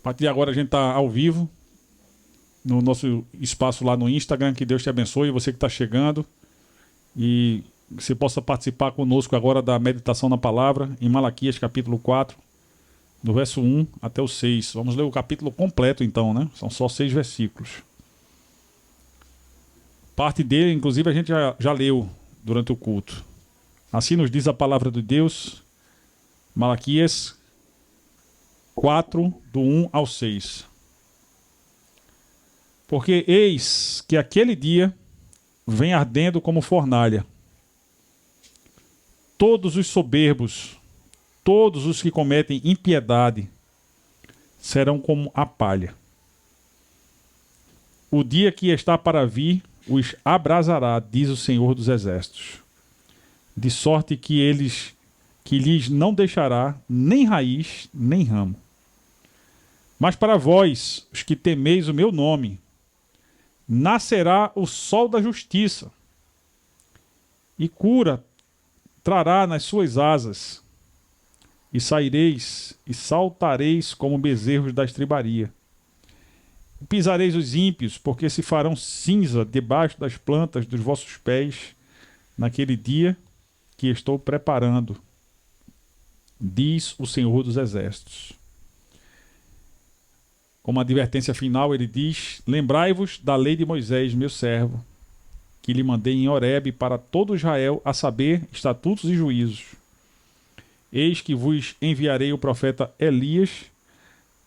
partir de agora a gente está ao vivo no nosso espaço lá no Instagram. Que Deus te abençoe, você que está chegando. E você possa participar conosco agora da meditação na palavra, em Malaquias capítulo 4, do verso 1 até o 6. Vamos ler o capítulo completo então, né? São só 6 versículos. Parte dele, inclusive, a gente já leu durante o culto. Assim nos diz a palavra de Deus, Malaquias 4, do 1 ao 6. Porque eis que aquele dia vem ardendo como fornalha. Todos os soberbos, todos os que cometem impiedade, serão como a palha. O dia que está para vir os abrasará, diz o Senhor dos Exércitos, de sorte que lhes não deixará nem raiz, nem ramo. Mas para vós, os que temeis o meu nome, nascerá o sol da justiça, e cura trará nas suas asas, e saireis e saltareis como bezerros da estribaria. Pisareis os ímpios, porque se farão cinza debaixo das plantas dos vossos pés, naquele dia que estou preparando, diz o Senhor dos Exércitos. Como advertência final, ele diz: lembrai-vos da lei de Moisés, meu servo, que lhe mandei em Horebe para todo Israel, a saber, estatutos e juízos. Eis que vos enviarei o profeta Elias,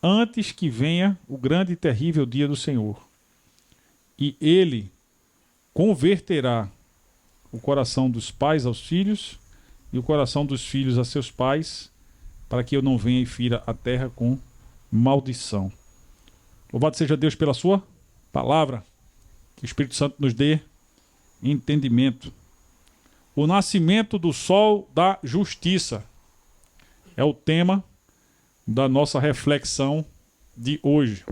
antes que venha o grande e terrível dia do Senhor. E ele converterá o coração dos pais aos filhos e o coração dos filhos a seus pais, para que eu não venha e fira a terra com maldição. Louvado seja Deus pela sua palavra. Que o Espírito Santo nos dê entendimento. O nascimento do sol da justiça é o tema da nossa reflexão de hoje.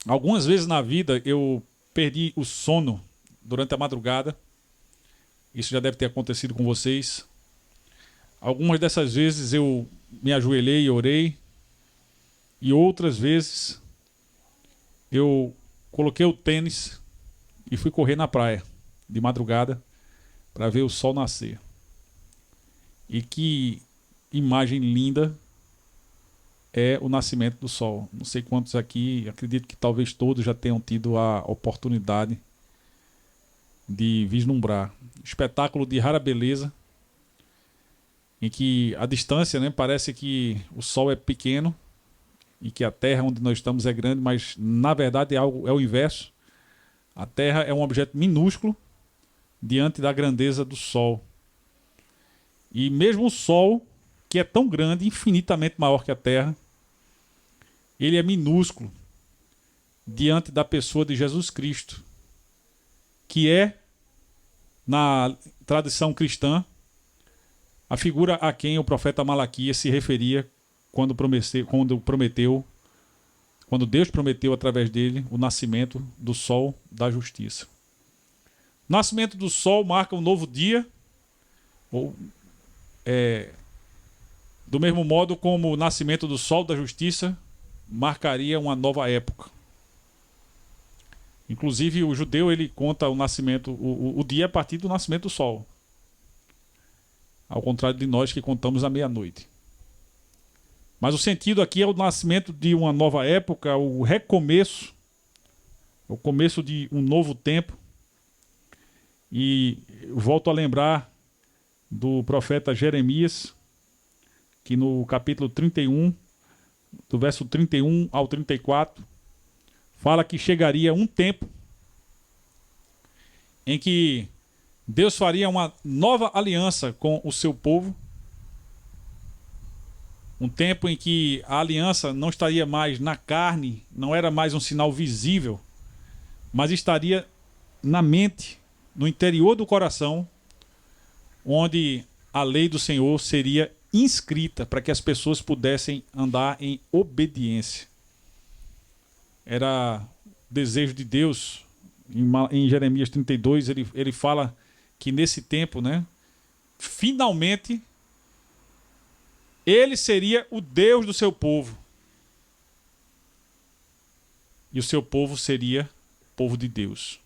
Algumas vezes na vida eu perdi o sono durante a madrugada. Isso já deve ter acontecido com vocês. Algumas dessas vezes eu me ajoelhei e orei, e outras vezes eu coloquei o tênis e fui correr na praia de madrugada para ver o sol nascer. E que imagem linda é o nascimento do sol. Não sei quantos aqui, acredito que talvez todos já tenham tido a oportunidade de vislumbrar. Espetáculo de rara beleza, em que a distância, né, parece que o sol é pequeno e que a terra onde nós estamos é grande, mas na verdade é o inverso. A terra é um objeto minúsculo diante da grandeza do sol. E mesmo o sol, que é tão grande, infinitamente maior que a terra, ele é minúsculo diante da pessoa de Jesus Cristo, que é, na tradição cristã, a figura a quem o profeta Malaquias se referia quando Deus prometeu através dele o nascimento do sol da justiça. O nascimento do sol marca um novo dia, do mesmo modo como o nascimento do sol da justiça marcaria uma nova época. Inclusive o judeu, ele conta o nascimento, o dia a partir do nascimento do sol, ao contrário de nós que contamos à meia-noite. Mas o sentido aqui é o nascimento de uma nova época, o recomeço, o começo de um novo tempo. E eu volto a lembrar do profeta Jeremias, que no capítulo 31, do verso 31 ao 34, fala que chegaria um tempo em que Deus faria uma nova aliança com o seu povo. Um tempo em que a aliança não estaria mais na carne, não era mais um sinal visível, mas estaria na mente, no interior do coração, onde a lei do Senhor seria inscrita para que as pessoas pudessem andar em obediência. Era desejo de Deus. Em Jeremias 32, ele fala que nesse tempo, né, finalmente Ele seria o Deus do seu povo. E o seu povo seria o povo de Deus.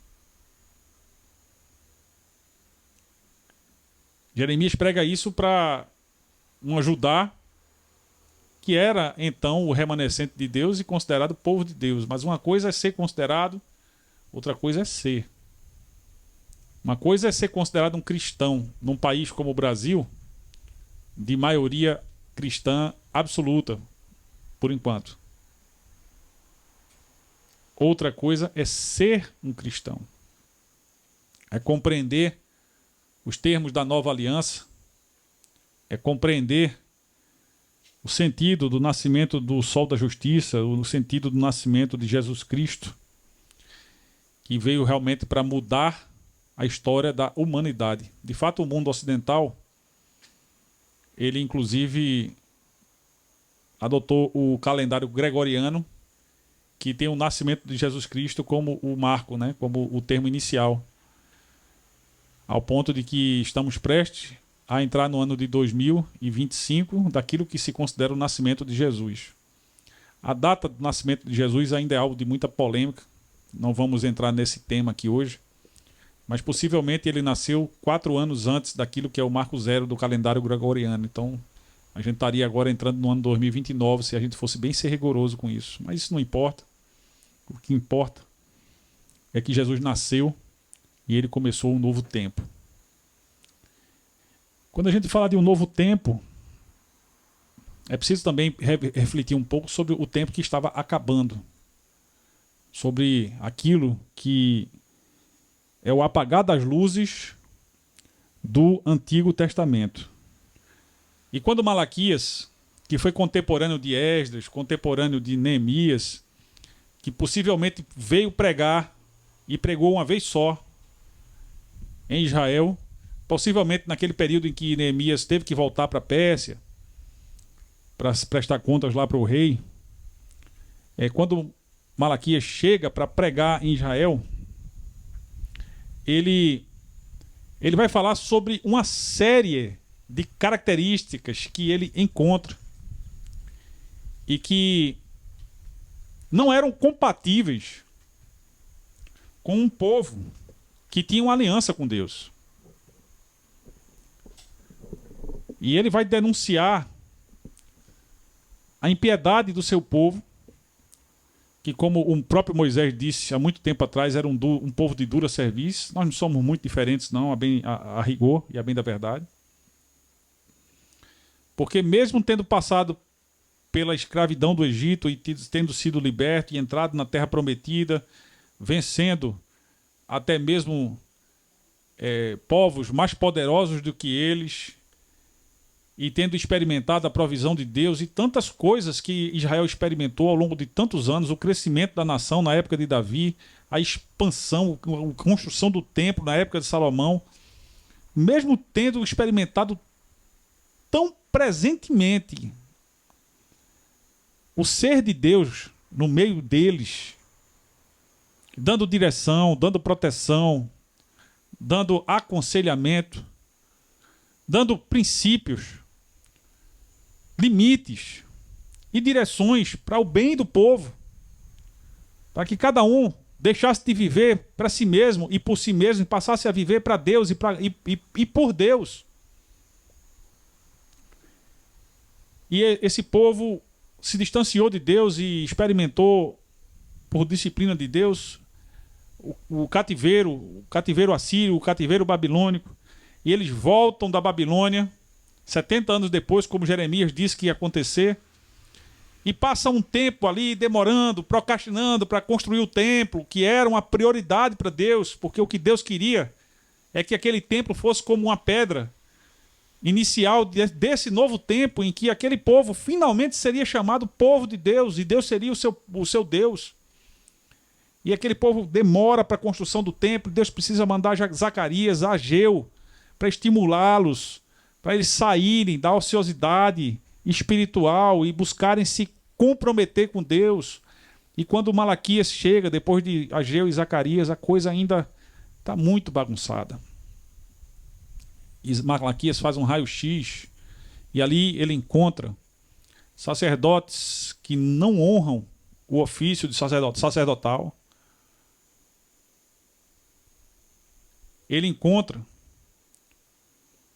Jeremias prega isso para um Judá que era então o remanescente de Deus e considerado povo de Deus. Mas uma coisa é ser considerado, outra coisa é ser. Uma coisa é ser considerado um cristão num país como o Brasil, de maioria cristã absoluta, por enquanto. Outra coisa é ser um cristão. É compreender os termos da nova aliança, é compreender o sentido do nascimento do sol da justiça, o sentido do nascimento de Jesus Cristo, que veio realmente para mudar a história da humanidade. De fato, o mundo ocidental, ele inclusive adotou o calendário gregoriano, que tem o nascimento de Jesus Cristo como o marco, né? Como o termo inicial. Ao ponto de que estamos prestes a entrar no ano de 2025, daquilo que se considera o nascimento de Jesus. A data do nascimento de Jesus ainda é algo de muita polêmica, não vamos entrar nesse tema aqui hoje, mas possivelmente ele nasceu 4 anos antes daquilo que é o marco zero do calendário gregoriano. Então, a gente estaria agora entrando no ano 2029 se a gente fosse bem ser rigoroso com isso. Mas isso não importa. O que importa é que Jesus nasceu e ele começou um novo tempo. Quando a gente fala de um novo tempo, é preciso também refletir um pouco sobre o tempo que estava acabando. Sobre aquilo que é o apagar das luzes do Antigo Testamento. E quando Malaquias, que foi contemporâneo de Esdras, contemporâneo de Neemias, que possivelmente veio pregar e pregou uma vez só em Israel, possivelmente naquele período em que Neemias teve que voltar para a Pérsia para prestar contas lá para o rei. Quando Malaquias chega para pregar em Israel, ele vai falar sobre uma série de características que ele encontra e que não eram compatíveis com um povo que tinha uma aliança com Deus. E ele vai denunciar a impiedade do seu povo, que, como o próprio Moisés disse há muito tempo atrás, era um povo de dura serviço. Nós não somos muito diferentes, não, a rigor e a bem da verdade. Porque mesmo tendo passado pela escravidão do Egito e tendo sido liberto e entrado na terra prometida, vencendo até mesmo povos mais poderosos do que eles, e tendo experimentado a provisão de Deus e tantas coisas que Israel experimentou ao longo de tantos anos, o crescimento da nação na época de Davi, a expansão, a construção do templo na época de Salomão, mesmo tendo experimentado tão presentemente o ser de Deus no meio deles, dando direção, dando proteção, dando aconselhamento, dando princípios, limites e direções para o bem do povo, para que cada um deixasse de viver para si mesmo e por si mesmo e passasse a viver para Deus e por Deus. E esse povo se distanciou de Deus e experimentou, por disciplina de Deus, o cativeiro assírio, o cativeiro babilônico, e eles voltam da Babilônia 70 anos depois, como Jeremias disse que ia acontecer, e passa um tempo ali demorando, procrastinando para construir o templo, que era uma prioridade para Deus, porque o que Deus queria é que aquele templo fosse como uma pedra inicial desse novo tempo, em que aquele povo finalmente seria chamado povo de Deus, e Deus seria o seu Deus. E aquele povo demora para a construção do templo, Deus precisa mandar Zacarias, Ageu, para estimulá-los, para eles saírem da ociosidade espiritual e buscarem se comprometer com Deus. E quando Malaquias chega, depois de Ageu e Zacarias, a coisa ainda está muito bagunçada. E Malaquias faz um raio-x E ali ele encontra sacerdotes que não honram o ofício de sacerdotal. Ele encontra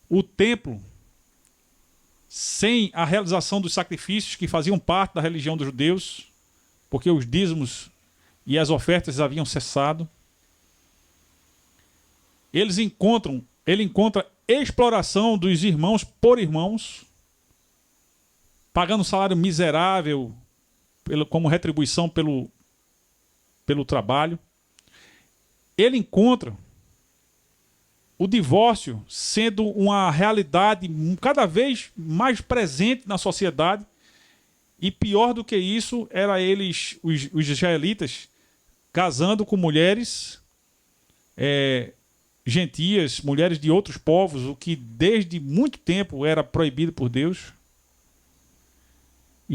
o templo sem a realização dos sacrifícios que faziam parte da religião dos judeus, porque os dízimos e as ofertas haviam cessado. Ele encontra exploração dos irmãos por irmãos, pagando um salário miserável como retribuição pelo trabalho. Ele encontra o divórcio sendo uma realidade cada vez mais presente na sociedade. E pior do que isso, era os israelitas, casando com mulheres gentias, mulheres de outros povos, o que desde muito tempo era proibido por Deus.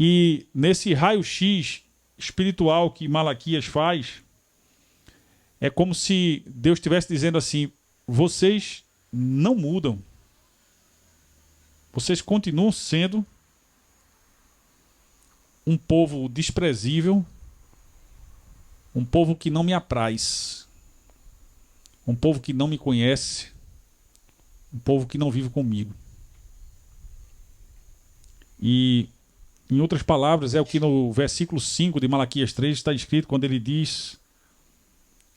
E nesse raio-x espiritual que Malaquias faz, é como se Deus estivesse dizendo assim: vocês não mudam. Vocês continuam sendo um povo desprezível, um povo que não me apraz, um povo que não me conhece, um povo que não vive comigo. E, em outras palavras, é o que no versículo 5 de Malaquias 3 está escrito, quando ele diz: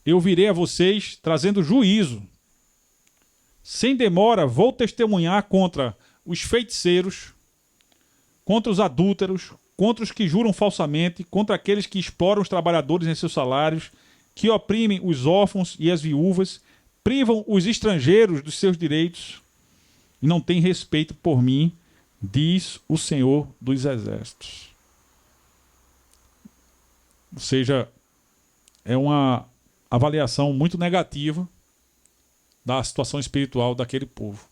eu virei a vocês trazendo juízo. Sem demora vou testemunhar contra os feiticeiros, contra os adúlteros, contra os que juram falsamente, contra aqueles que exploram os trabalhadores em seus salários, que oprimem os órfãos e as viúvas, privam os estrangeiros dos seus direitos e não têm respeito por mim, diz o Senhor dos Exércitos. Ou seja, é uma avaliação muito negativa da situação espiritual daquele povo.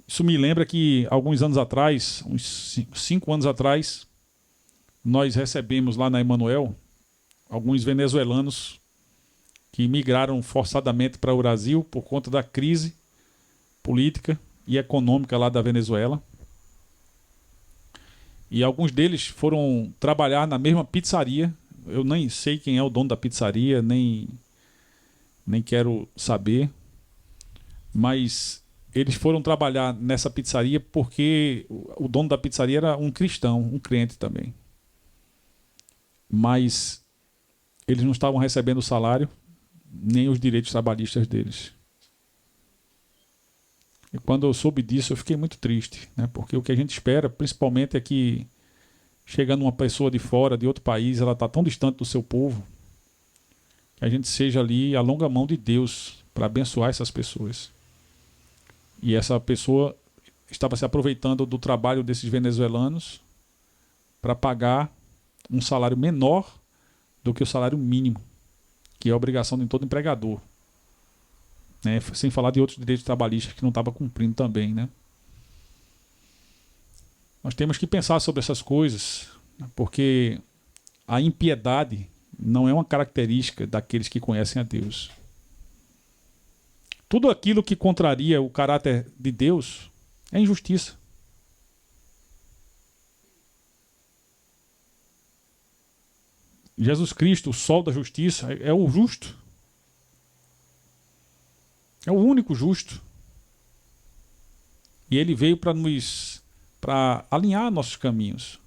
Isso me lembra que alguns anos atrás, uns 5 anos atrás, nós recebemos lá na Emanuel alguns venezuelanos que migraram forçadamente para o Brasil por conta da crise política e econômica lá da Venezuela. E alguns deles foram trabalhar na mesma pizzaria. Eu nem sei quem é o dono da pizzaria, nem quero saber. Mas eles foram trabalhar nessa pizzaria porque o dono da pizzaria era um cristão, um crente também. Mas eles não estavam recebendo o salário, nem os direitos trabalhistas deles. E quando eu soube disso, eu fiquei muito triste, né? Porque o que a gente espera, principalmente, é que, chegando uma pessoa de fora, de outro país, ela está tão distante do seu povo, que a gente seja ali a longa mão de Deus para abençoar essas pessoas. E essa pessoa estava se aproveitando do trabalho desses venezuelanos para pagar um salário menor do que o salário mínimo, que é a obrigação de todo empregador. Né? Sem falar de outros direitos trabalhistas que não estava cumprindo também. Né? Nós temos que pensar sobre essas coisas, porque a impiedade não é uma característica daqueles que conhecem a Deus. Tudo aquilo que contraria o caráter de Deus é injustiça. Jesus Cristo, o sol da justiça, é o justo. É o único justo. E ele veio para alinhar nossos caminhos,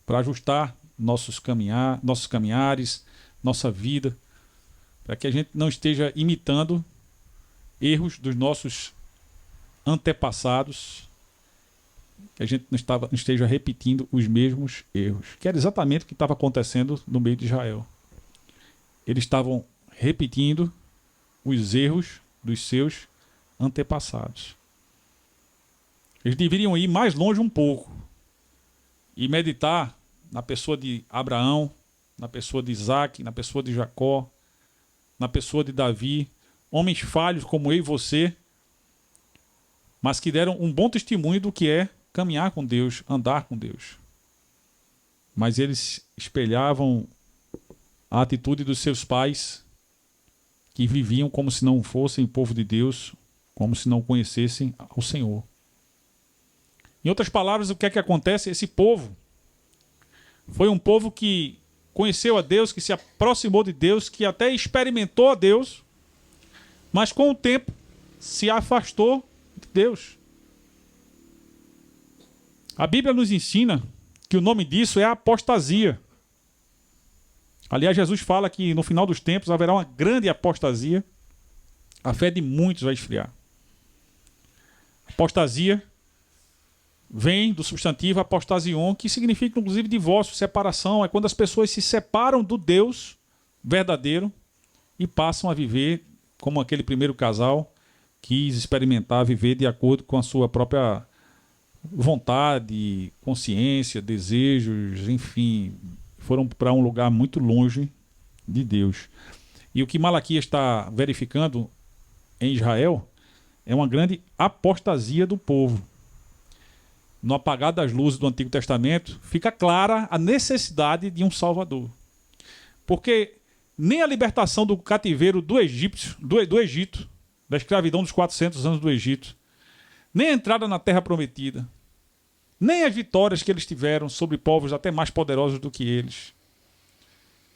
para ajustar nossos caminhares, nossa vida, para que a gente não esteja imitando erros dos nossos antepassados, que a gente não esteja repetindo os mesmos erros, que era exatamente o que estava acontecendo no meio de Israel. Eles estavam repetindo os erros dos seus antepassados. Eles deveriam ir mais longe um pouco e meditar na pessoa de Abraão, na pessoa de Isaac, na pessoa de Jacó, na pessoa de Davi, homens falhos como eu e você, mas que deram um bom testemunho do que é caminhar com Deus, andar com Deus. Mas eles espelhavam a atitude dos seus pais, que viviam como se não fossem povo de Deus, como se não conhecessem o Senhor. Em outras palavras, o que é que acontece? Esse povo foi um povo que conheceu a Deus, que se aproximou de Deus, que até experimentou a Deus, mas com o tempo se afastou de Deus. A Bíblia nos ensina que o nome disso é apostasia. Aliás, Jesus fala que no final dos tempos haverá uma grande apostasia. A fé de muitos vai esfriar. Apostasia vem do substantivo apostasion, que significa inclusive divórcio, separação. É quando as pessoas se separam do Deus verdadeiro e passam a viver como aquele primeiro casal quis experimentar, viver de acordo com a sua própria vontade, consciência, desejos, enfim, foram para um lugar muito longe de Deus. E o que Malaquias está verificando em Israel é uma grande apostasia do povo. No apagar das luzes do Antigo Testamento, fica clara a necessidade de um Salvador. Porque nem a libertação do cativeiro do Egito, da escravidão dos 400 anos do Egito, nem a entrada na Terra Prometida, nem as vitórias que eles tiveram sobre povos até mais poderosos do que eles,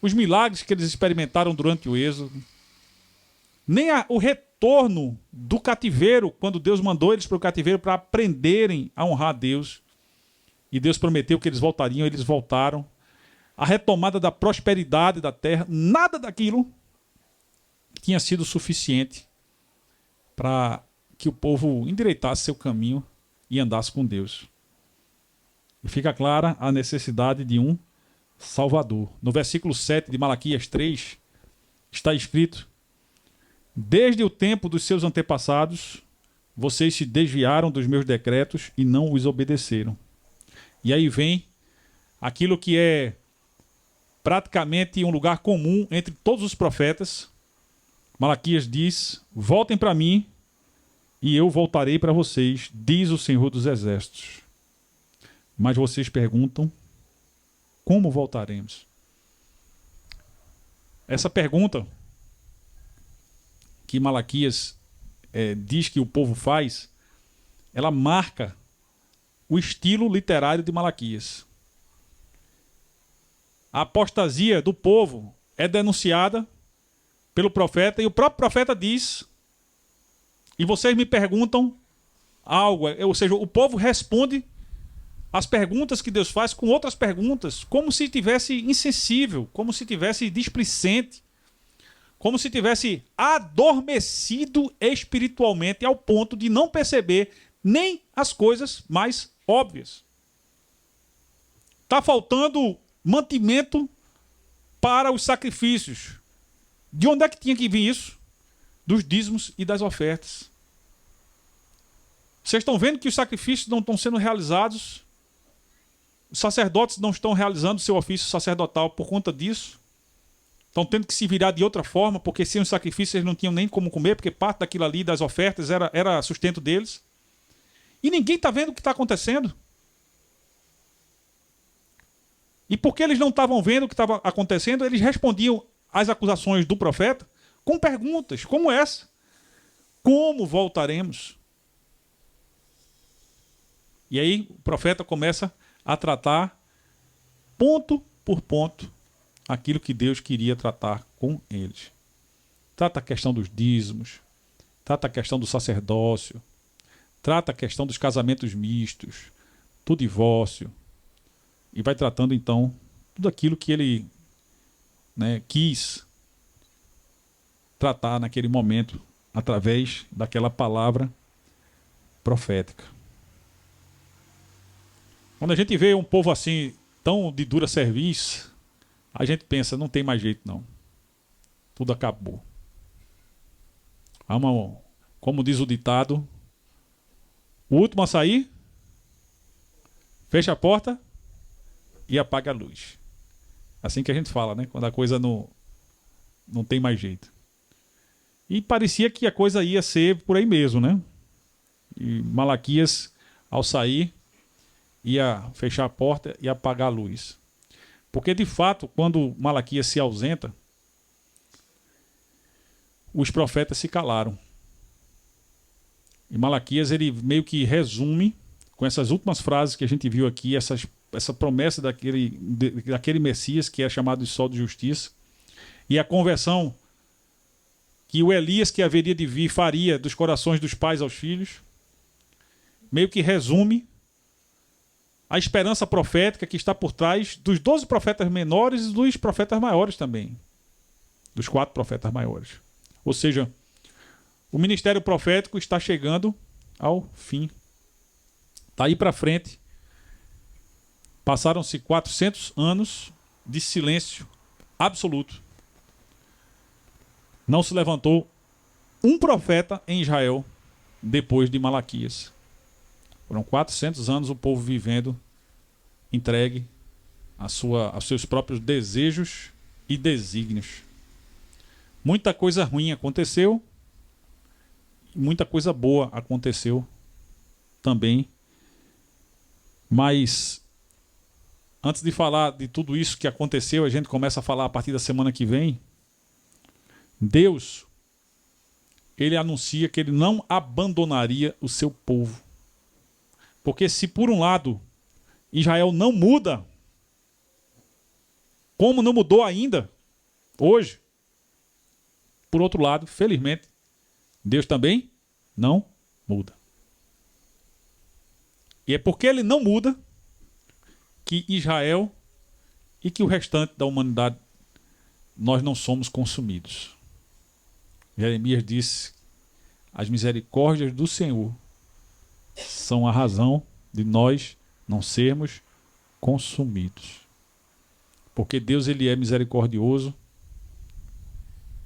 os milagres que eles experimentaram durante o Êxodo, nem o retorno do cativeiro, quando Deus mandou eles para o cativeiro para aprenderem a honrar a Deus, e Deus prometeu que eles voltariam, eles voltaram, a retomada da prosperidade da terra, nada daquilo tinha sido suficiente para que o povo endireitasse seu caminho e andasse com Deus. E fica clara a necessidade de um Salvador. No versículo 7 de Malaquias 3, está escrito: desde o tempo dos seus antepassados, vocês se desviaram dos meus decretos e não os obedeceram. E aí vem aquilo que é praticamente um lugar comum entre todos os profetas. Malaquias diz: voltem para mim e eu voltarei para vocês, diz o Senhor dos Exércitos. Mas vocês perguntam: como voltaremos? Essa pergunta que Malaquias diz que o povo faz, ela marca o estilo literário de Malaquias. A apostasia do povo é denunciada pelo profeta, e o próprio profeta diz: e vocês me perguntam algo, ou seja, o povo responde as perguntas que Deus faz com outras perguntas, como se tivesse insensível, como se tivesse displicente, como se tivesse adormecido espiritualmente ao ponto de não perceber nem as coisas mais óbvias. Está faltando mantimento para os sacrifícios. De onde é que tinha que vir isso? Dos dízimos e das ofertas. Vocês estão vendo que os sacrifícios não estão sendo realizados? Os sacerdotes não estão realizando seu ofício sacerdotal por conta disso. Estão tendo que se virar de outra forma, porque sem os sacrifícios eles não tinham nem como comer, porque parte daquilo ali, das ofertas, era sustento deles. E ninguém está vendo o que está acontecendo. E porque eles não estavam vendo o que estava acontecendo, eles respondiam às acusações do profeta com perguntas como essa: como voltaremos? E aí o profeta começa a tratar ponto por ponto aquilo que Deus queria tratar com eles. Trata a questão dos dízimos, trata a questão do sacerdócio, trata a questão dos casamentos mistos, do divórcio, e vai tratando então tudo aquilo que ele quis tratar naquele momento através daquela palavra profética. Quando a gente vê um povo assim, tão de dura serviço, a gente pensa: não tem mais jeito não. Tudo acabou. Como diz o ditado, o último a sair, fecha a porta e apaga a luz. Assim que a gente fala, né? Quando a coisa não tem mais jeito. E parecia que a coisa ia ser por aí mesmo, né? E Malaquias, ao sair, ia fechar a porta e apagar a luz. Porque, de fato, quando Malaquias se ausenta, os profetas se calaram. E Malaquias, ele meio que resume com essas últimas frases que a gente viu aqui, essa promessa daquele Messias que é chamado de Sol de Justiça, e a conversão que o Elias que haveria de vir faria dos corações dos pais aos filhos, meio que resume a esperança profética que está por trás dos 12 profetas menores e dos profetas maiores também. Dos 4 profetas maiores. Ou seja, o ministério profético está chegando ao fim. Daí para frente, passaram-se 400 anos de silêncio absoluto. Não se levantou um profeta em Israel depois de Malaquias. Foram 400 anos o povo vivendo entregue aos seus próprios desejos e desígnios. Muita coisa ruim aconteceu, e muita coisa boa aconteceu também. Mas antes de falar de tudo isso que aconteceu, a gente começa a falar a partir da semana que vem. Deus, ele anuncia que ele não abandonaria o seu povo. Porque se por um lado Israel não muda, como não mudou ainda, hoje, por outro lado, felizmente, Deus também não muda. E é porque ele não muda que Israel e que o restante da humanidade, nós não somos consumidos. Jeremias disse: as misericórdias do Senhor são a razão de nós não sermos consumidos. Porque Deus, ele é misericordioso.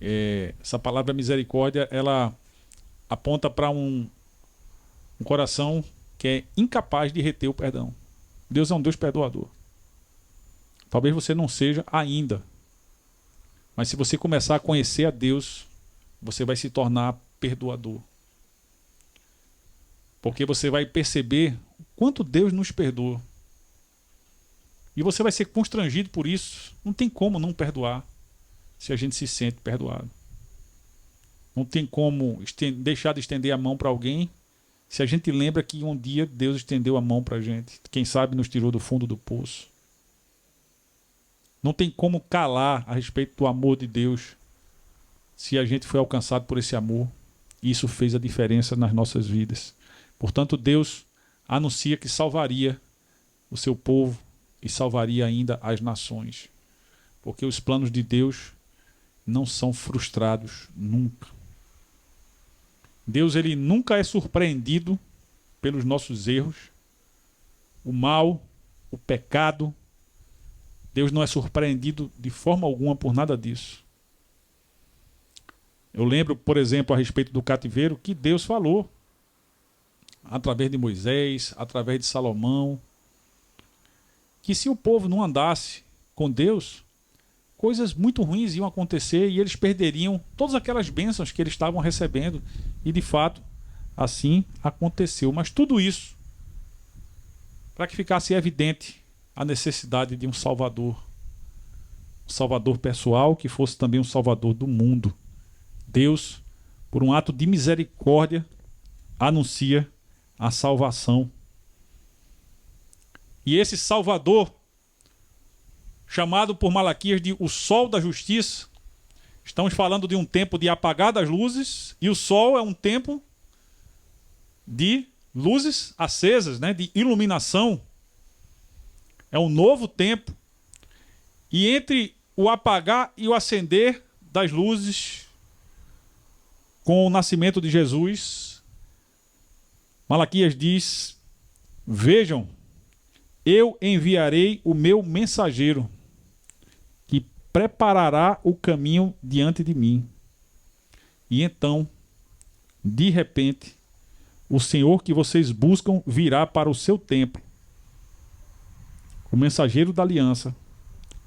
Essa palavra misericórdia, ela aponta para um coração que é incapaz de reter o perdão. Deus é um Deus perdoador. Talvez você não seja ainda, mas se você começar a conhecer a Deus, você vai se tornar perdoador. Porque você vai perceber o quanto Deus nos perdoa. E você vai ser constrangido por isso. Não tem como não perdoar se a gente se sente perdoado. Não tem como deixar de estender a mão para alguém se a gente lembra que um dia Deus estendeu a mão para a gente. Quem sabe nos tirou do fundo do poço. Não tem como calar a respeito do amor de Deus se a gente foi alcançado por esse amor. E isso fez a diferença nas nossas vidas. Portanto, Deus anuncia que salvaria o seu povo e salvaria ainda as nações. Porque os planos de Deus não são frustrados nunca. Deus, ele nunca é surpreendido pelos nossos erros, o mal, o pecado. Deus não é surpreendido de forma alguma por nada disso. Eu lembro, por exemplo, a respeito do cativeiro, que Deus falou através de Moisés, através de Salomão, que se o povo não andasse com Deus, coisas muito ruins iam acontecer e eles perderiam todas aquelas bênçãos que eles estavam recebendo. E de fato, assim aconteceu. Mas tudo isso para que ficasse evidente a necessidade de um Salvador. Um Salvador pessoal que fosse também um Salvador do mundo. Deus, por um ato de misericórdia, anuncia a salvação. E esse Salvador, chamado por Malaquias de o Sol da Justiça, estamos falando de um tempo de apagar das luzes, e o sol é um tempo de luzes acesas, né? De iluminação. É um novo tempo. E entre o apagar e o acender das luzes, com o nascimento de Jesus, Malaquias diz: vejam, eu enviarei o meu mensageiro, que preparará o caminho diante de mim. E então, de repente, o Senhor que vocês buscam virá para o seu templo. O mensageiro da aliança,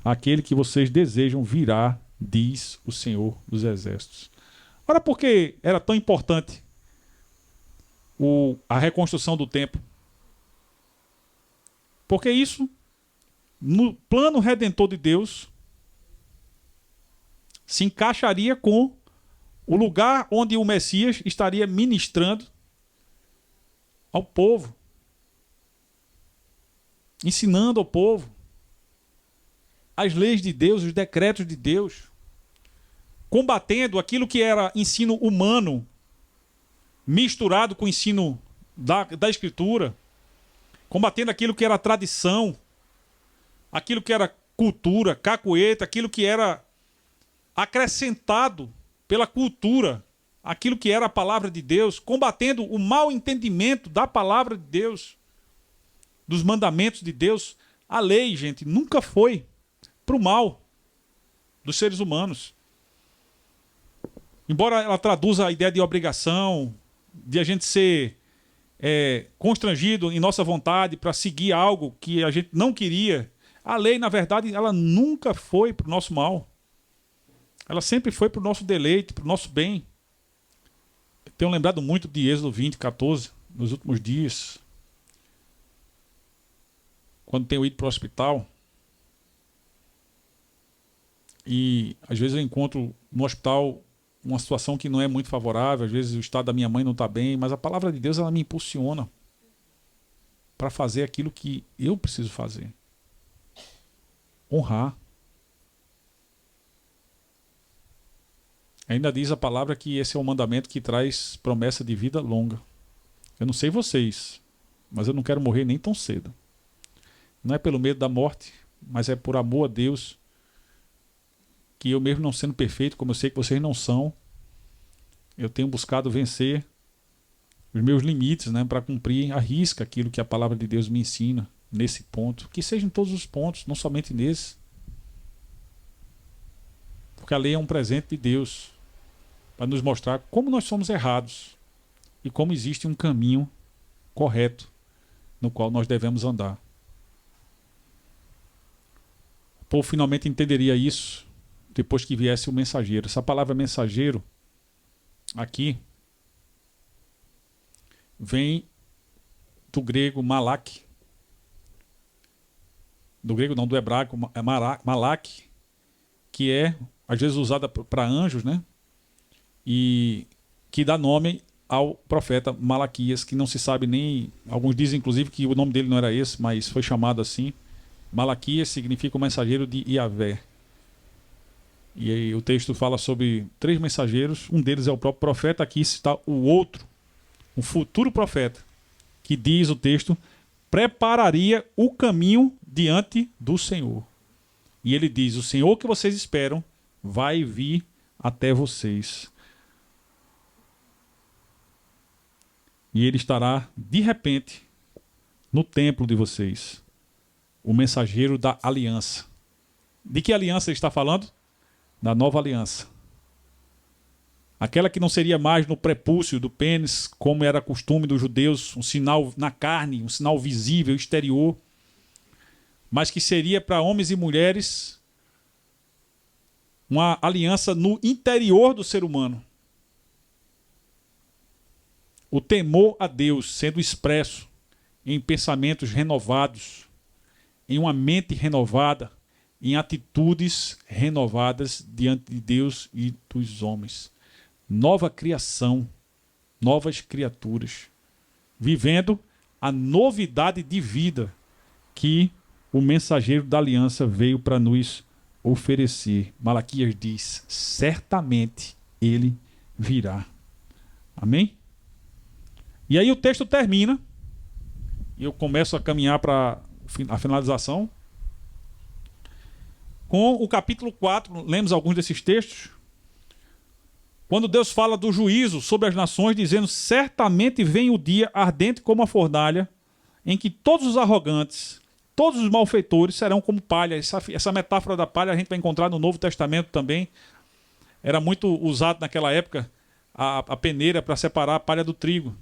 aquele que vocês desejam virá, diz o Senhor dos Exércitos. Ora, por que era tão importante a reconstrução do templo? Porque isso, no plano redentor de Deus, se encaixaria com o lugar onde o Messias estaria ministrando ao povo. ensinando ao povo as leis de Deus, os decretos de Deus, combatendo aquilo que era ensino humano, misturado com o ensino da Escritura, combatendo aquilo que era tradição, aquilo que era cultura, cacueta, aquilo que era acrescentado pela cultura, aquilo que era a palavra de Deus, combatendo o mau entendimento da palavra de Deus, dos mandamentos de Deus. A lei, gente, nunca foi para o mal dos seres humanos. Embora ela traduza a ideia de obrigação, de a gente ser constrangido em nossa vontade para seguir algo que a gente não queria, a lei, na verdade, ela nunca foi para o nosso mal. Ela sempre foi para o nosso deleite, para o nosso bem. Eu tenho lembrado muito de Êxodo 20, 14, nos últimos dias, quando tenho ido para o hospital. E às vezes eu encontro no hospital uma situação que não é muito favorável, às vezes o estado da minha mãe não está bem, mas a palavra de Deus, ela me impulsiona para fazer aquilo que eu preciso fazer. Honrar. Ainda diz a palavra que esse é um mandamento que traz promessa de vida longa. Eu não sei vocês, mas eu não quero morrer nem tão cedo. Não é pelo medo da morte, mas é por amor a Deus, que eu mesmo não sendo perfeito, como eu sei que vocês não são, eu tenho buscado vencer os meus limites, né, para cumprir à risca aquilo que a palavra de Deus me ensina nesse ponto. Que seja em todos os pontos, não somente nesse. Porque a lei é um presente de Deus para nos mostrar como nós somos errados e como existe um caminho correto no qual nós devemos andar. O povo finalmente entenderia isso depois que viesse o mensageiro. Essa palavra mensageiro aqui vem do grego malak. Do grego não, do hebraico é malak, que é às vezes usada para anjos, né? E que dá nome ao profeta Malaquias, que não se sabe nem... Alguns dizem inclusive que o nome dele não era esse, mas foi chamado assim. Malaquias significa o mensageiro de Yahvé. E aí o texto fala sobre 3 mensageiros, um deles é o próprio profeta. Aqui está o outro, um futuro profeta, que diz o texto, prepararia o caminho diante do Senhor. E ele diz, o Senhor que vocês esperam vai vir até vocês. E ele estará, de repente, no templo de vocês. O mensageiro da aliança. De que aliança ele está falando? Da nova aliança. Aquela que não seria mais no prepúcio do pênis, como era costume dos judeus, um sinal na carne, um sinal visível, exterior, mas que seria para homens e mulheres uma aliança no interior do ser humano. O temor a Deus sendo expresso em pensamentos renovados, em uma mente renovada, em atitudes renovadas diante de Deus e dos homens. Nova criação, novas criaturas, vivendo a novidade de vida que o mensageiro da aliança veio para nos oferecer. Malaquias diz, certamente ele virá. Amém? E aí o texto termina, e eu começo a caminhar para a finalização, com o capítulo 4, lemos alguns desses textos, quando Deus fala do juízo sobre as nações, dizendo, certamente vem o dia ardente como a fornalha, em que todos os arrogantes, todos os malfeitores serão como palha. Essa metáfora da palha a gente vai encontrar no Novo Testamento também. Era muito usado naquela época a peneira para separar a palha do trigo,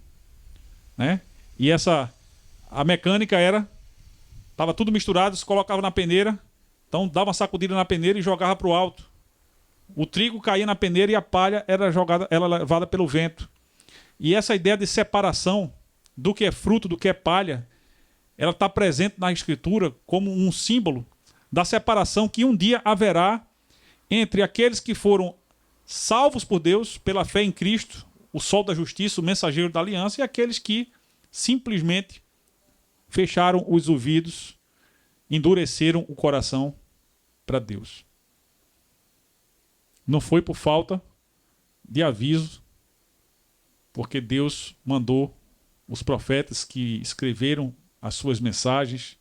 né? E a mecânica estava tudo misturado, se colocava na peneira, então dava uma sacudida na peneira e jogava para o alto. O trigo caía na peneira e a palha era levada pelo vento. E essa ideia de separação do que é fruto, do que é palha, ela está presente na Escritura como um símbolo da separação que um dia haverá entre aqueles que foram salvos por Deus pela fé em Cristo, o sol da justiça, o mensageiro da aliança, e aqueles que simplesmente fecharam os ouvidos endureceram o coração para Deus. Não foi por falta de aviso, porque Deus mandou os profetas que escreveram as suas mensagens,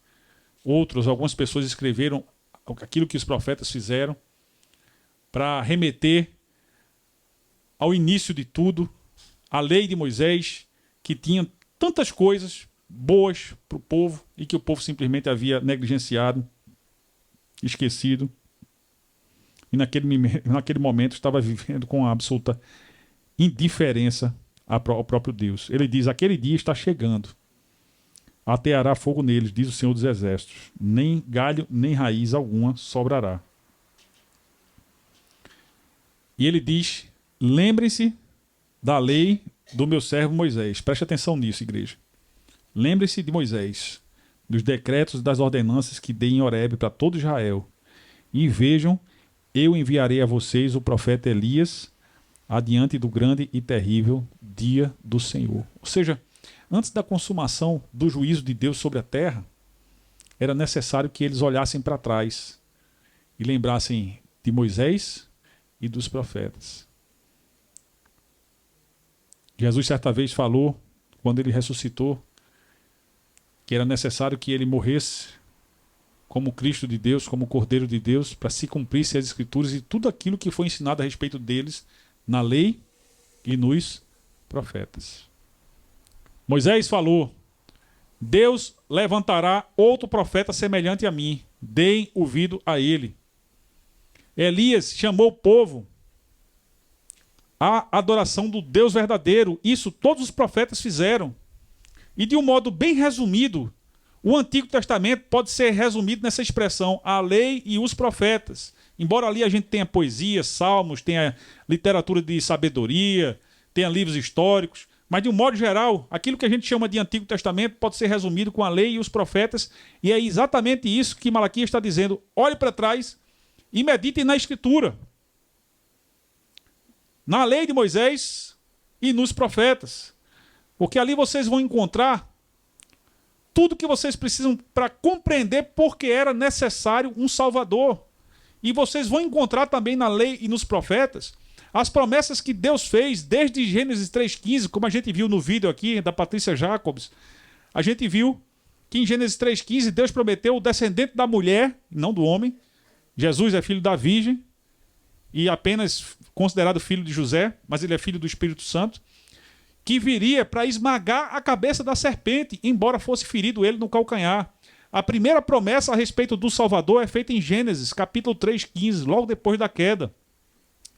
algumas pessoas escreveram aquilo que os profetas fizeram para remeter ao início de tudo, a lei de Moisés, que tinha tantas coisas boas para o povo e que o povo simplesmente havia negligenciado, esquecido, e naquele momento estava vivendo com a absoluta indiferença ao próprio Deus. Ele diz: aquele dia está chegando, ateará fogo neles, diz o Senhor dos Exércitos, nem galho nem raiz alguma sobrará. E ele diz: lembrem-se da lei do meu servo Moisés. Preste atenção nisso, igreja. Lembre-se de Moisés, dos decretos e das ordenanças que dei em Horebe para todo Israel. E vejam, eu enviarei a vocês o profeta Elias adiante do grande e terrível dia do Senhor. Ou seja, antes da consumação do juízo de Deus sobre a terra, era necessário que eles olhassem para trás e lembrassem de Moisés e dos profetas. Jesus certa vez falou, quando ele ressuscitou, que era necessário que ele morresse como Cristo de Deus, como Cordeiro de Deus, para se cumprisse as Escrituras e tudo aquilo que foi ensinado a respeito deles na lei e nos profetas. Moisés falou: Deus levantará outro profeta semelhante a mim, deem ouvido a ele. Elias chamou o povo à adoração do Deus verdadeiro. Isso todos os profetas fizeram. E de um modo bem resumido, o Antigo Testamento pode ser resumido nessa expressão: a lei e os profetas. Embora ali a gente tenha poesia, salmos, tenha literatura de sabedoria, tenha livros históricos, mas de um modo geral, aquilo que a gente chama de Antigo Testamento pode ser resumido com a lei e os profetas, e é exatamente isso que Malaquias está dizendo: olhe para trás e medite na Escritura, na lei de Moisés e nos profetas, porque ali vocês vão encontrar tudo que vocês precisam para compreender porque era necessário um Salvador. E vocês vão encontrar também na lei e nos profetas as promessas que Deus fez desde Gênesis 3,15, como a gente viu no vídeo aqui da Patrícia Jacobs. A gente viu que em Gênesis 3,15 Deus prometeu o descendente da mulher, não do homem. Jesus é filho da virgem e apenas considerado filho de José, mas ele é filho do Espírito Santo, que viria para esmagar a cabeça da serpente, embora fosse ferido ele no calcanhar. A primeira promessa a respeito do Salvador é feita em Gênesis, capítulo 3,15, logo depois da queda.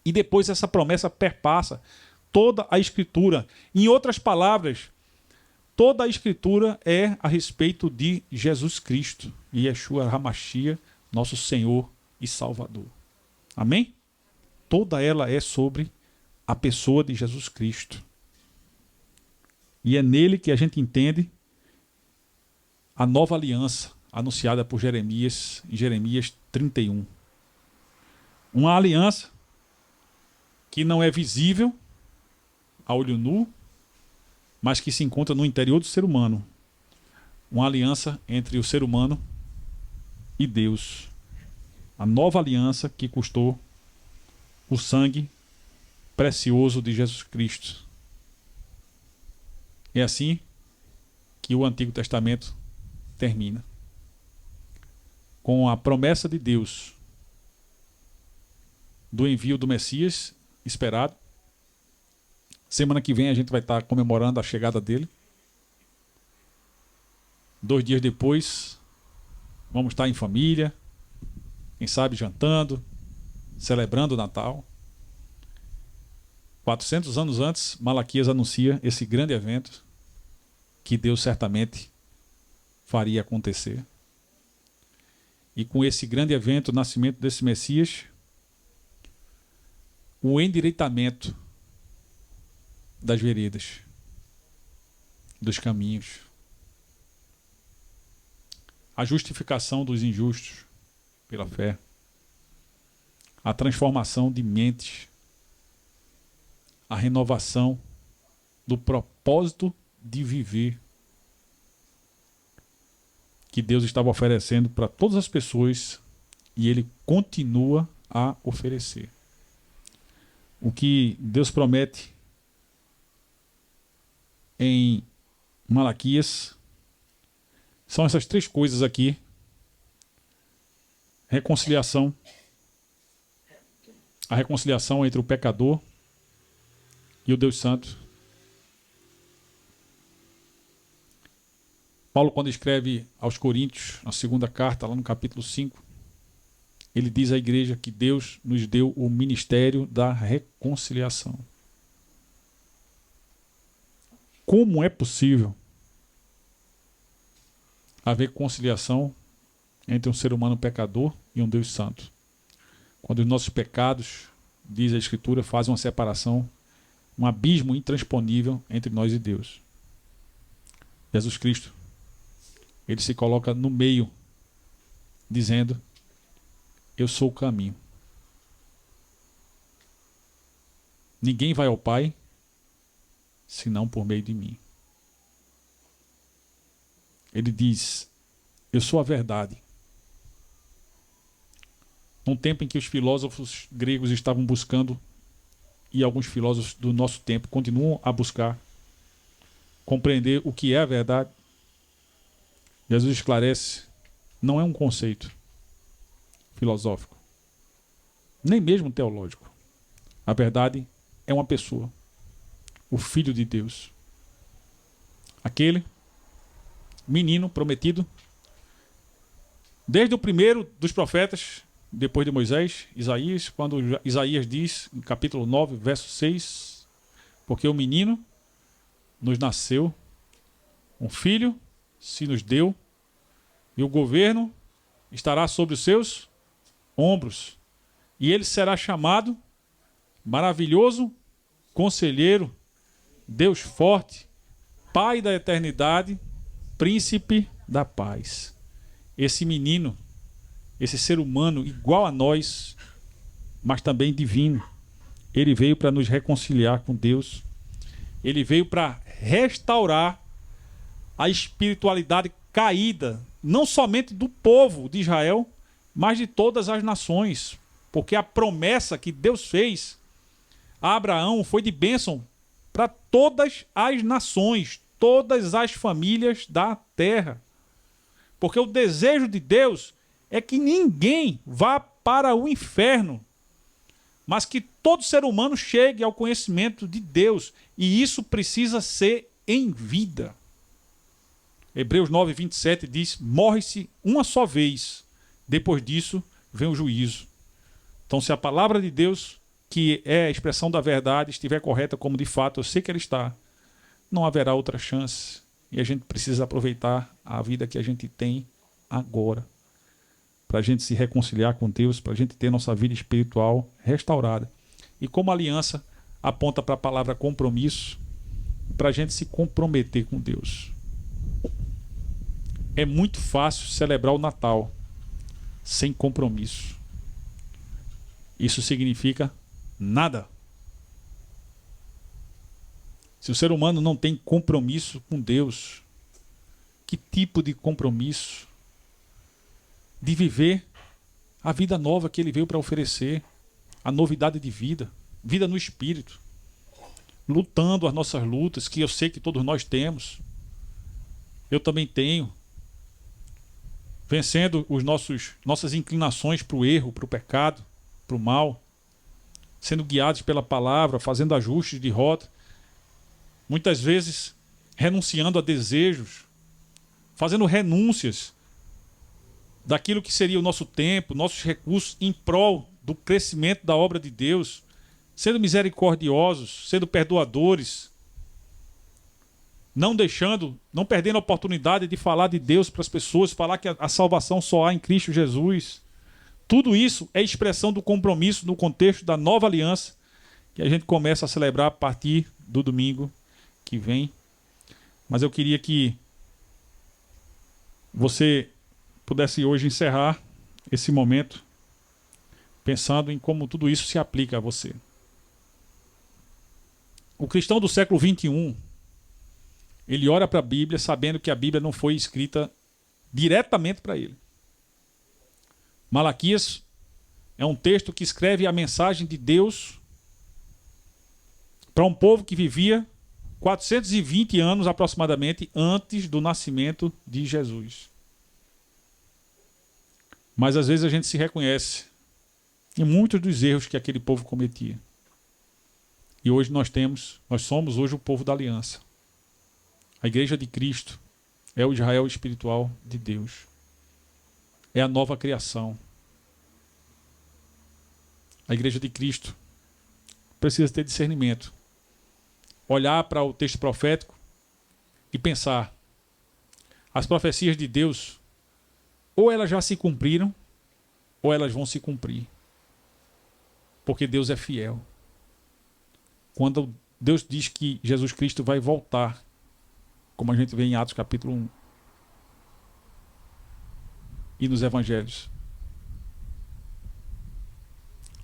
E depois essa promessa perpassa toda a Escritura. Em outras palavras, toda a Escritura é a respeito de Jesus Cristo, Yeshua HaMashiach, nosso Senhor e Salvador. Amém? Toda ela é sobre a pessoa de Jesus Cristo. E é nele que a gente entende a nova aliança anunciada por Jeremias, em Jeremias 31. Uma aliança que não é visível a olho nu, mas que se encontra no interior do ser humano. Uma aliança entre o ser humano e Deus. A nova aliança que custou o sangue precioso de Jesus Cristo. É assim que o Antigo Testamento termina, com a promessa de Deus do envio do Messias esperado. Semana que vem a gente vai estar comemorando a chegada dele. 2 dias depois, vamos estar em família, quem sabe jantando, celebrando o Natal. 400 anos antes, Malaquias anuncia esse grande evento que Deus certamente faria acontecer. E com esse grande evento, o nascimento desse Messias, o endireitamento das veredas, dos caminhos, a justificação dos injustos pela fé, a transformação de mentes, a renovação do propósito de viver que Deus estava oferecendo para todas as pessoas e ele continua a oferecer. O que Deus promete em Malaquias são essas três coisas aqui: reconciliação, a reconciliação entre o pecador e o Deus Santo. Paulo, quando escreve aos Coríntios, na segunda carta, lá no capítulo 5, ele diz à igreja que Deus nos deu o ministério da reconciliação. Como é possível haver conciliação entre um ser humano pecador e um Deus santo, quando os nossos pecados, diz a Escritura, fazem uma separação, um abismo intransponível entre nós e Deus? Jesus Cristo, ele se coloca no meio, dizendo: eu sou o caminho. Ninguém vai ao Pai senão por meio de mim. Ele diz: eu sou a verdade. Num tempo em que os filósofos gregos estavam buscando, e alguns filósofos do nosso tempo continuam a buscar compreender o que é a verdade, Jesus esclarece: não é um conceito filosófico, nem mesmo teológico. A verdade é uma pessoa, o Filho de Deus, aquele menino prometido desde o primeiro dos profetas, depois de Moisés, Isaías, quando Isaías diz, em capítulo 9, verso 6, porque o menino nos nasceu, um filho se nos deu, e o governo estará sobre os seus ombros, e ele será chamado Maravilhoso Conselheiro, Deus Forte, Pai da Eternidade, Príncipe da Paz. Esse menino, esse ser humano igual a nós, mas também divino, ele veio para nos reconciliar com Deus. Ele veio para restaurar a espiritualidade caída, não somente do povo de Israel, mas de todas as nações. Porque a promessa que Deus fez a Abraão foi de bênção para todas as nações, todas as famílias da terra. Porque o desejo de Deus é que ninguém vá para o inferno, mas que todo ser humano chegue ao conhecimento de Deus. E isso precisa ser em vida. Hebreus 9, 27 diz: morre-se uma só vez, depois disso vem o juízo. Então, se a palavra de Deus, que é a expressão da verdade, estiver correta, como de fato eu sei que ela está, não haverá outra chance. E a gente precisa aproveitar a vida que a gente tem agora, para a gente se reconciliar com Deus, para a gente ter nossa vida espiritual restaurada. E como aliança aponta para a palavra compromisso, para a gente se comprometer com Deus. É muito fácil celebrar o Natal sem compromisso. Isso significa nada. Se o ser humano não tem compromisso com Deus, que tipo de compromisso? De viver a vida nova que ele veio para oferecer, a novidade de vida, vida no Espírito, lutando as nossas lutas, que eu sei que todos nós temos, eu também tenho, vencendo nossas inclinações para o erro, para o pecado, para o mal, sendo guiados pela palavra, fazendo ajustes de rota, muitas vezes renunciando a desejos, fazendo renúncias daquilo que seria o nosso tempo, nossos recursos em prol do crescimento da obra de Deus, sendo misericordiosos, sendo perdoadores, não perdendo a oportunidade de falar de Deus para as pessoas, falar que a salvação só há em Cristo Jesus. Tudo isso é expressão do compromisso no contexto da nova aliança que a gente começa a celebrar a partir do domingo que vem. Mas eu queria que você pudesse hoje encerrar esse momento pensando em como tudo isso se aplica a você. O cristão do século XXI, ele olha para a Bíblia sabendo que a Bíblia não foi escrita diretamente para ele. Malaquias é um texto que escreve a mensagem de Deus para um povo que vivia 420 anos aproximadamente antes do nascimento de Jesus. Mas às vezes a gente se reconhece em muitos dos erros que aquele povo cometia. E hoje nós somos hoje o povo da aliança. A igreja de Cristo é o Israel espiritual de Deus. É a nova criação. A igreja de Cristo precisa ter discernimento. Olhar para o texto profético e pensar: as profecias de Deus, ou elas já se cumpriram, ou elas vão se cumprir. Porque Deus é fiel. Quando Deus diz que Jesus Cristo vai voltar, como a gente vê em Atos capítulo 1 e nos evangelhos,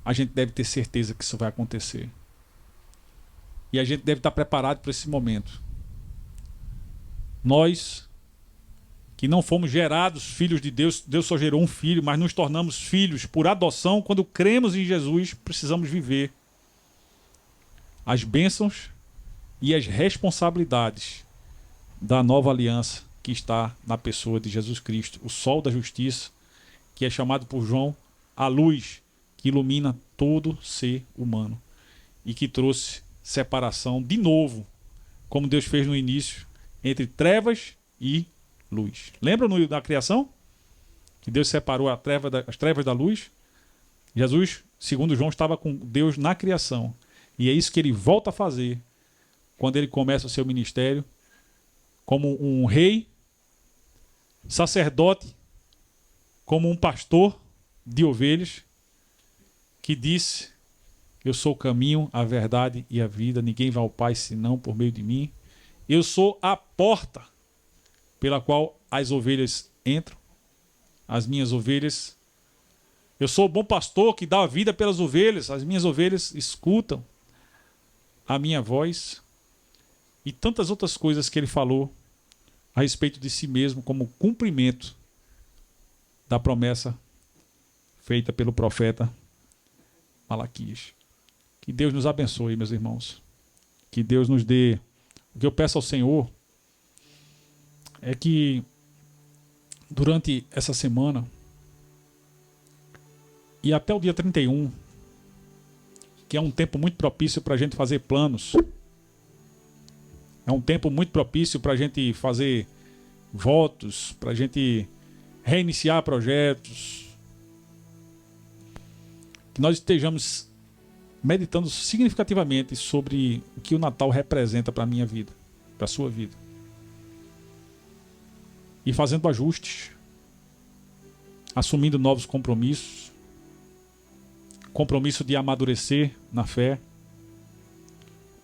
a gente deve ter certeza que isso vai acontecer. E a gente deve estar preparado para esse momento. Nós, que não fomos gerados filhos de Deus, Deus só gerou um filho, mas nos tornamos filhos por adoção. Quando cremos em Jesus, precisamos viver as bênçãos e as responsabilidades da nova aliança que está na pessoa de Jesus Cristo, o sol da justiça, que é chamado por João a luz que ilumina todo ser humano e que trouxe separação de novo, como Deus fez no início, entre trevas e luz. Lembra da criação? Que Deus separou as trevas da luz? Jesus, segundo João, estava com Deus na criação. E é isso que ele volta a fazer quando ele começa o seu ministério como um rei, sacerdote, como um pastor de ovelhas, que disse: eu sou o caminho, a verdade e a vida, ninguém vai ao Pai senão por meio de mim. Eu sou a porta pela qual as ovelhas entram, as minhas ovelhas. Eu sou o bom pastor que dá a vida pelas ovelhas, as minhas ovelhas escutam a minha voz. E tantas outras coisas que ele falou a respeito de si mesmo como cumprimento da promessa feita pelo profeta Malaquias. Que Deus nos abençoe, meus irmãos. Que Deus nos dê. O que eu peço ao Senhor é que durante essa semana e até o dia 31, que é um tempo muito propício para a gente fazer planos, é um tempo muito propício para a gente fazer votos, para a gente reiniciar projetos, que nós estejamos meditando significativamente sobre o que o Natal representa para a minha vida, para a sua vida. E fazendo ajustes, assumindo novos compromissos, compromisso de amadurecer na fé,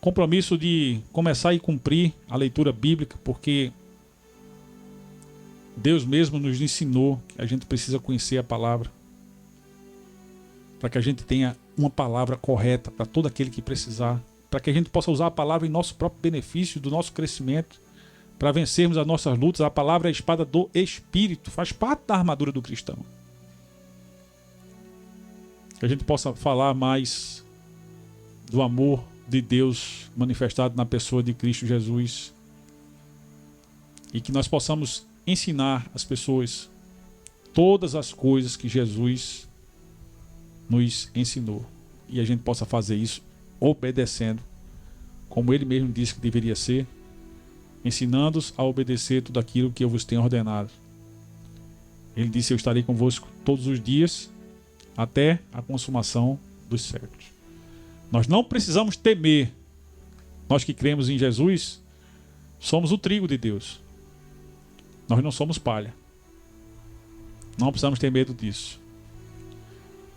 compromisso de começar e cumprir a leitura bíblica, porque Deus mesmo nos ensinou que a gente precisa conhecer a palavra, para que a gente tenha uma palavra correta para todo aquele que precisar, para que a gente possa usar a palavra em nosso próprio benefício, do nosso crescimento, para vencermos as nossas lutas. A palavra é a espada do Espírito, faz parte da armadura do cristão. Que a gente possa falar mais do amor de Deus manifestado na pessoa de Cristo Jesus, e que nós possamos ensinar as pessoas todas as coisas que Jesus nos ensinou, e a gente possa fazer isso obedecendo, como ele mesmo disse que deveria ser, ensinando-os a obedecer tudo aquilo que eu vos tenho ordenado. Ele disse: eu estarei convosco todos os dias até a consumação dos séculos. Nós não precisamos temer. Nós que cremos em Jesus somos o trigo de Deus. Nós não somos palha. Não precisamos ter medo disso.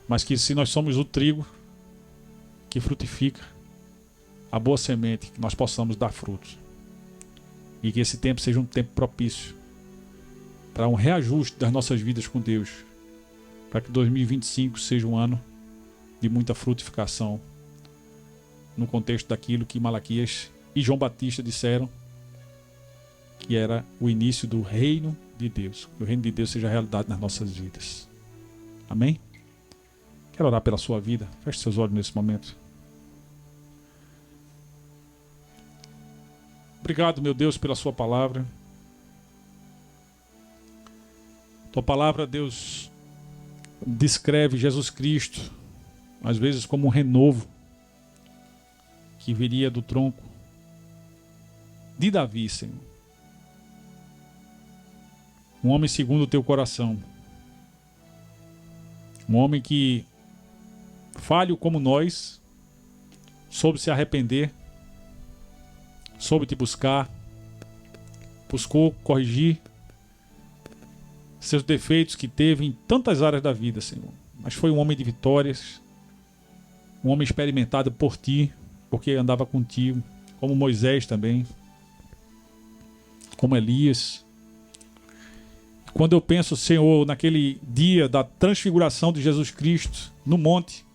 Mas que se nós somos o trigo que frutifica, a boa semente, que nós possamos dar frutos. E que esse tempo seja um tempo propício para um reajuste das nossas vidas com Deus, para que 2025 seja um ano de muita frutificação, no contexto daquilo que Malaquias e João Batista disseram, que era o início do reino de de Deus. Que o reino de Deus seja realidade nas nossas vidas. Amém? Quero orar pela sua vida. Feche seus olhos nesse momento. Obrigado, meu Deus, pela sua palavra. Tua palavra, Deus, descreve Jesus Cristo, às vezes como um renovo que viria do tronco de Davi, Senhor. Um homem segundo o teu coração. Um homem que, falho como nós, soube se arrepender, soube te buscar, buscou corrigir seus defeitos que teve em tantas áreas da vida, Senhor. Mas foi um homem de vitórias, um homem experimentado por ti, porque andava contigo, como Moisés também, como Elias. Quando eu penso, Senhor, naquele dia da transfiguração de Jesus Cristo no monte,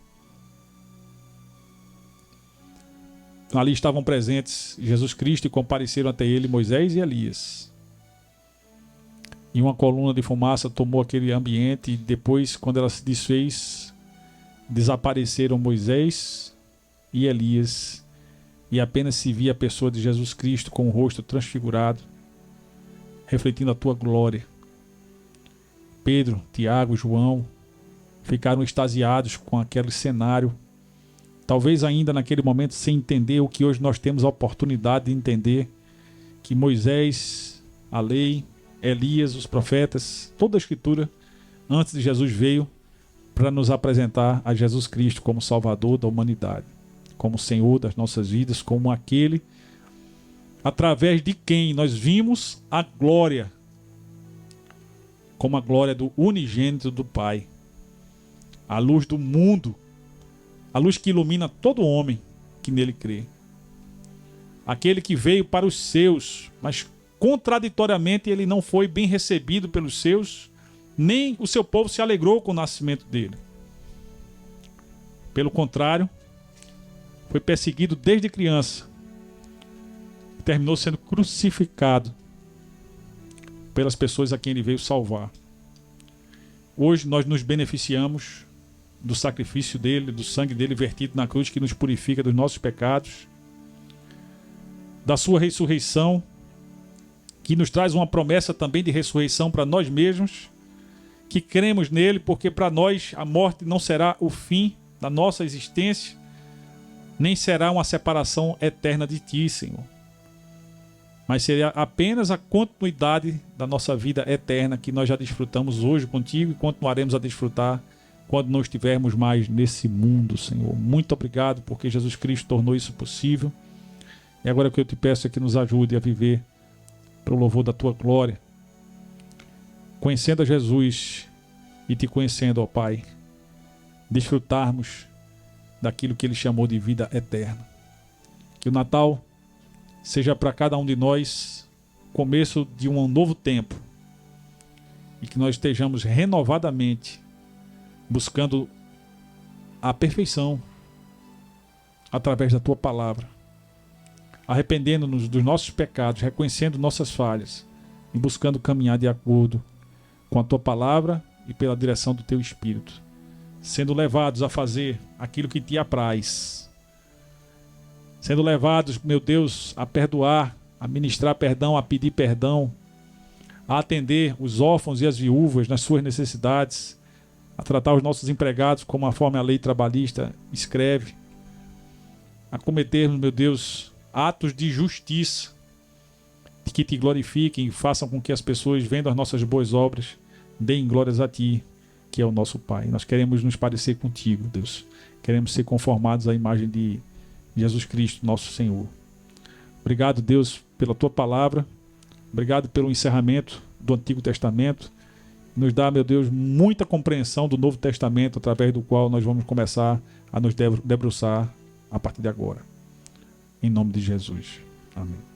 ali estavam presentes Jesus Cristo e compareceram até ele Moisés e Elias. E uma coluna de fumaça tomou aquele ambiente e depois, quando ela se desfez, desapareceram Moisés e Elias e apenas se via a pessoa de Jesus Cristo com o rosto transfigurado, refletindo a tua glória. Pedro, Tiago, João ficaram extasiados com aquele cenário, talvez ainda naquele momento sem entender o que hoje nós temos a oportunidade de entender, que Moisés, a lei, Elias, os profetas, toda a escritura antes de Jesus veio para nos apresentar a Jesus Cristo como Salvador da humanidade, como Senhor das nossas vidas, como aquele através de quem nós vimos a glória, como a glória do unigênito do Pai, a luz do mundo, a luz que ilumina todo homem que nele crê, aquele que veio para os seus, mas contraditoriamente ele não foi bem recebido pelos seus, nem o seu povo se alegrou com o nascimento dele. Pelo contrário, foi perseguido desde criança, terminou sendo crucificado pelas pessoas a quem ele veio salvar. Hoje nós nos beneficiamos do sacrifício dele, do sangue dele vertido na cruz, que nos purifica dos nossos pecados, da sua ressurreição, que nos traz uma promessa também de ressurreição para nós mesmos, que cremos nele, porque para nós a morte não será o fim da nossa existência, nem será uma separação eterna de ti, Senhor, mas seria apenas a continuidade da nossa vida eterna que nós já desfrutamos hoje contigo e continuaremos a desfrutar quando não estivermos mais nesse mundo, Senhor. Muito obrigado, porque Jesus Cristo tornou isso possível. E agora o que eu te peço é que nos ajude a viver para o louvor da tua glória, conhecendo a Jesus e te conhecendo, ó Pai, desfrutarmos daquilo que ele chamou de vida eterna. Que o Natal seja para cada um de nós começo de um novo tempo e que nós estejamos renovadamente buscando a perfeição através da tua palavra, arrependendo-nos dos nossos pecados, reconhecendo nossas falhas e buscando caminhar de acordo com a tua palavra e pela direção do teu Espírito, sendo levados a fazer aquilo que te apraz, sendo levados, meu Deus, a perdoar, a ministrar perdão, a pedir perdão, a atender os órfãos e as viúvas nas suas necessidades, a tratar os nossos empregados como a lei trabalhista escreve, a cometermos, meu Deus, atos de justiça que te glorifiquem e façam com que as pessoas, vendo as nossas boas obras, deem glórias a ti, que é o nosso Pai. Nós queremos nos parecer contigo, Deus. Queremos ser conformados à imagem de Jesus Cristo, nosso Senhor. Obrigado, Deus, pela tua palavra. Obrigado pelo encerramento do Antigo Testamento. Nos dá, meu Deus, muita compreensão do Novo Testamento, através do qual nós vamos começar a nos debruçar a partir de agora. Em nome de Jesus. Amém.